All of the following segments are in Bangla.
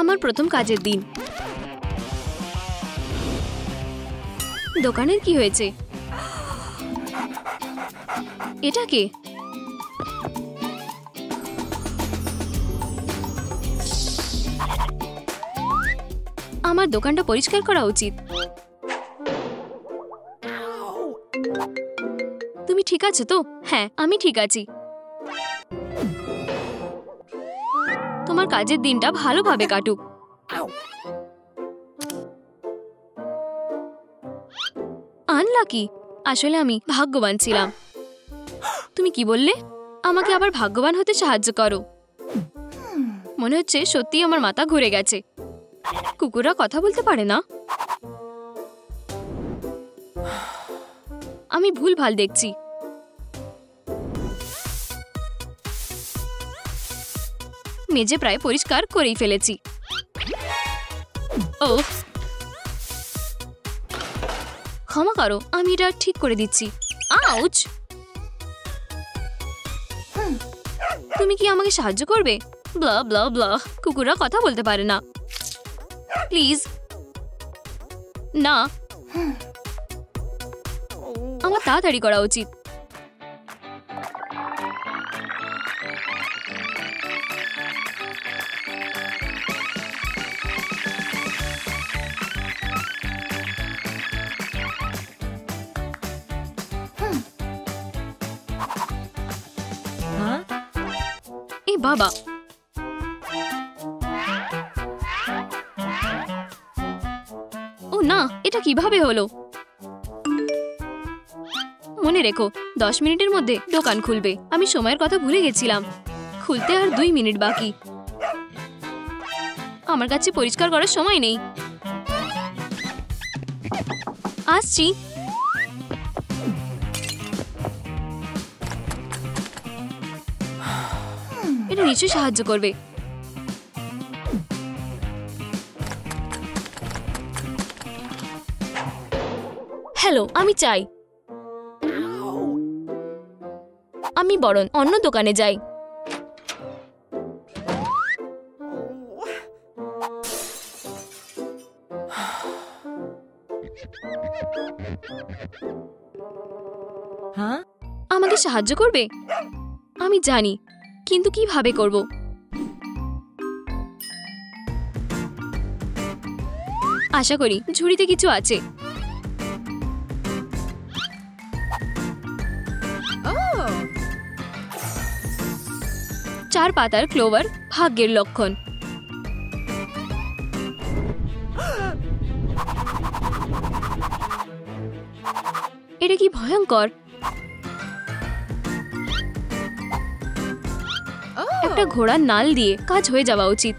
আমার প্রথম কাজের দিন। দোকানের কি হয়েছে? এটা কে? আমার দোকানটা পরিষ্কার করা উচিত। তুমি ঠিক আছো তো? হ্যাঁ, আমি ঠিক আছি। তোমার কাজের দিনটা ভালোভাবে কাটুক। আনলাকি। আসলে আমি ভাগ্যবান ছিলাম। তুমি কি বললে? আমাকে আবার ভাগ্যবান হতে সাহায্য করো। মনে হচ্ছে সত্যিই আমার মাথা ঘুরে গেছে। কুকুররা কথা বলতে পারে না? আমি ভুলভাল দেখছি। মেঝে প্রায় পরিষ্কার করেই ফেলেছি। ও, ক্ষমা করো, আমি এটা ঠিক করে দিচ্ছি। আউচ! তুমি কি আমাকে সাহায্য করবে? ব্লা ব্লা ব্লা। কুকুররা কথা বলতে পারে না। প্লিজ না। আমার তাড়াতাড়ি করা উচিত। এ বাবা, ও না, এটা কিভাবে হলো? মনে রেখো, 10 মিনিটের মধ্যে দোকান খুলবে। আমি সময়ের কথা ভুলে গেছিলাম। খুলতে আর 2 মিনিট বাকি। আমার কাছে পরিষ্কার করার সময় নেই। আসছি। এটা নিশ্চয়ই সাহায্য করবে। হ্যালো, আমি চাই। আমি বরং অন্য দোকানে যাই। আমাকে সাহায্য করবে? আমি জানি, কিন্তু কিভাবে করব? আশা করি ঝুড়িতে কিছু আছে। 4 পাতার ক্লোভার ভাগ্যের লক্ষণ। এটা কি ভয়ঙ্কর! একটা ঘোড়ার নাল দিয়ে কাজ হয়ে যাওয়া উচিত।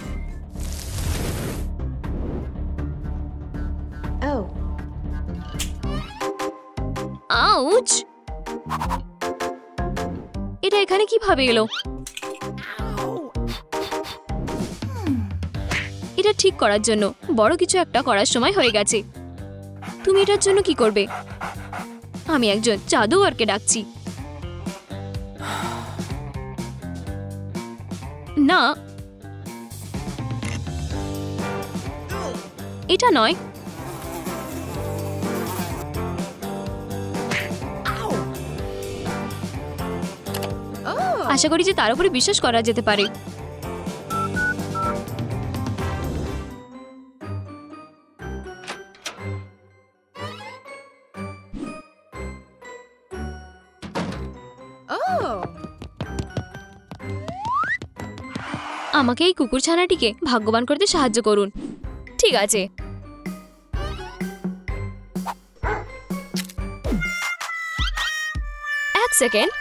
আউচ! এটা এখানে কিভাবে এলো? এটা ঠিক করার জন্য বড় কিছু একটা করার সময় হয়ে গেছে। তুমি এটার জন্য কি করবে? আমি একজন জাদুকরকে ডাকছি। না, এটা নয়। আশা করি যে তার উপরে বিশ্বাস করা যেতে পারে। আমাকে এই কুকুর ছানাটিকে ভাগ্যবান করতে সাহায্য করুন। ঠিক আছে। এক সেকেন্ড।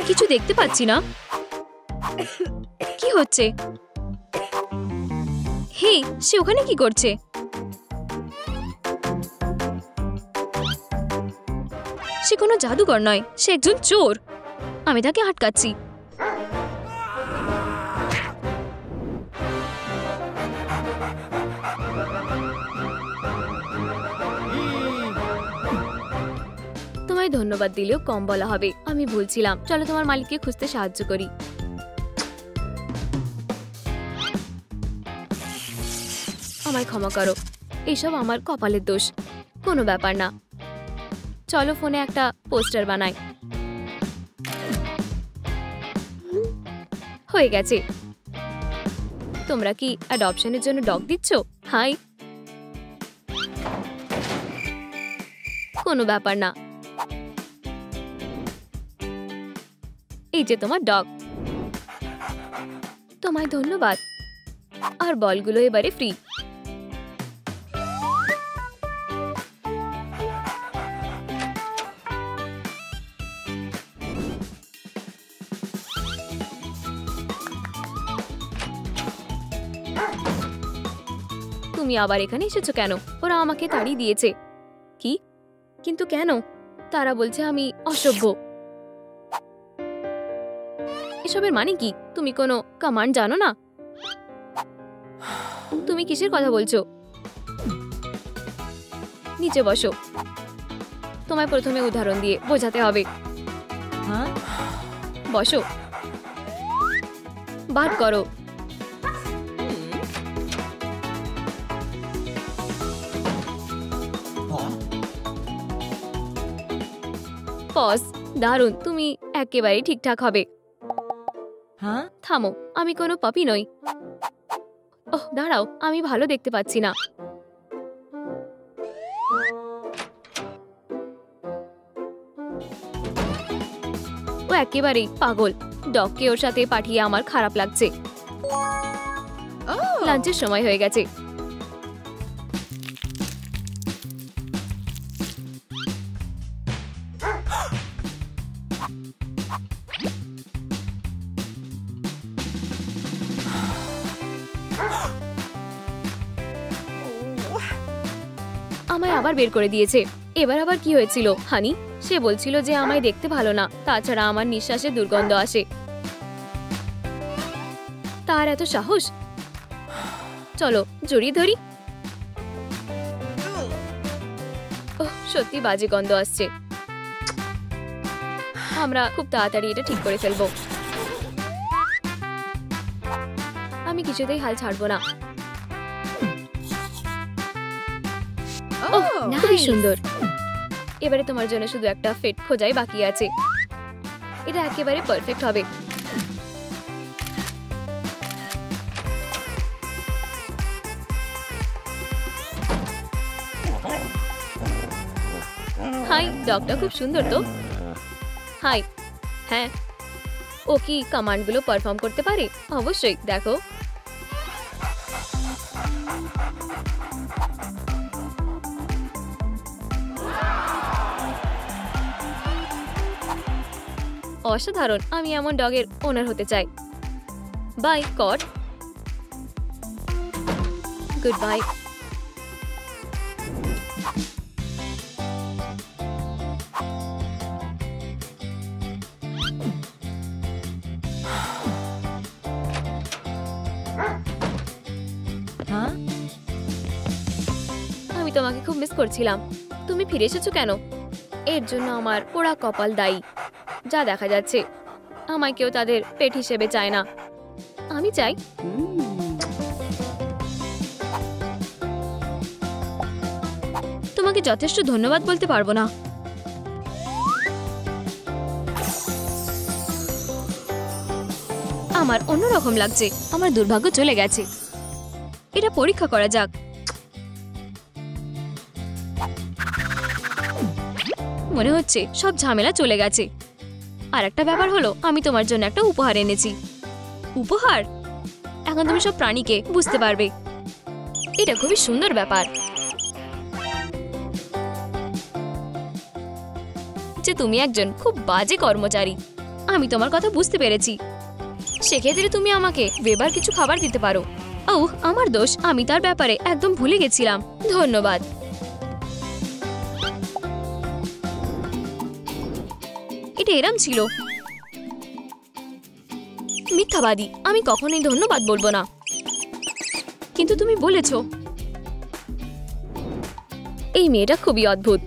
কিছু দেখতে পাচ্ছি না। কি হচ্ছে? হে, সে ওখানে কি করছে? সে কোনো জাদুকর নয়, সে একজন চোর। আমি তাকে আটকাচ্ছি। তোমায় ধন্যবাদ দিলেও কম বলা হবে। আমি ভুলছিলাম। চলো তোমার মালিককে খুঁজতে সাহায্য করি। আমায় ক্ষমা করো, এইসব আমার কপালের দোষ। কোনো ব্যাপার না, চলো ফোনে একটা পোস্টার বানাই। হয়ে গেছে। তোমরা কি অ্যাডপশনের জন্য ডগ দিচ্ছ? হাই। কোনো ব্যাপার না, এই যে তোমার ডগ। তোমায় ধন্যবাদ। আর বলগুলো এবারে ফ্রি। তুমি আবার এখানে এসেছো কেন? ওরা আমাকে তাড়িয়ে দিয়েছে। কি? কিন্তু কেন? তারা বলছে আমি অসভ্য। এসবের মানে কি? তুমি কোনো কমান্ড জানো না? তুমি কিসের কথা বলছো? নিচে বসো। তোমায় প্রথমে উদাহরণ দিয়ে বোঝাতে হবে। বসো, বার করো। পজ। দারুণ, তুমি একেবারে ঠিকঠাক হবে। থামো, আমি কোনো পাপি নই। ওহ দাঁড়াও, আমি ভালো দেখতে পাচ্ছি না। ও একেবারেই পাগল। ডগকে ওর সাথে পাঠিয়ে আমার খারাপ লাগছে। লাঞ্চের সময় হয়ে গেছে। আমায় আবার বের করে দিয়েছে। এবার আবার কি হয়েছিল হানি? সে বলছিল যে আমায় দেখতে ভালো না, তাছাড়া আমার নিঃশ্বাসে দুর্গন্ধ আসে। তার এত সাহস! চলো জড়িয়ে ধরি। ওহ, সত্যি বাজে গন্ধ আসছে। আমরা খুব তাড়াতাড়ি এটা ঠিক করে ফেলবো। আমি কিছুতেই হাল ছাড়বো না। খুবই সুন্দর। এবারে তোমার জন্য শুধু একটা ফিট খোঁজাই বাকি আছে। এটা একেবারে পারফেক্ট হবে। হাই, ডগটা খুব সুন্দর তো। হাই। হ্যাঁ, ও কি কমান্ডগুলো পারফর্ম করতে পারে? অবশ্যই, দেখো। অসাধারণ। আমি এমন ডগের ওনার হতে চাই। Boycott. Goodbye. আমি তোমাকে খুব মিস করছিলাম। তুমি ফিরে এসেছো কেন? এর জন্য আমার পোড়া কপাল দায়ী। যা দেখা যাচ্ছে, আমায় কেউ তাদের পেট হিসেবে চায় না। আমি চাই। তোমাকে যথেষ্ট ধন্যবাদ বলতে পারবো না। আমার অন্যরকম লাগছে। আমার দুর্ভাগ্য চলে গেছে। এটা পরীক্ষা করা যাক। মনে হচ্ছে সব ঝামেলা চলে গেছে। আর একটা ব্যাপার হলো, আমি তোমার জন্য একটা উপহার এনেছি। উপহার? এখন তুমি সব প্রাণীকে বুঝতে পারবে। এটা খুবই সুন্দর ব্যাপার যে তুমি একজন খুব বাজে কর্মচারী। আমি তোমার কথা বুঝতে পেরেছি। সেক্ষেত্রে তুমি আমাকে বেবার কিছু খাবার দিতে পারো। ওহ, আমার দোষ। আমি তার ব্যাপারে একদম ভুলে গেছিলাম। ধন্যবাদ। এটা এরম ছিল। মিথ্যাবাদী। আমি কখনোই ধন্যবাদ বলবো না। কিন্তু তুমি বলেছো। এই মেয়েটা খুবই অদ্ভুত।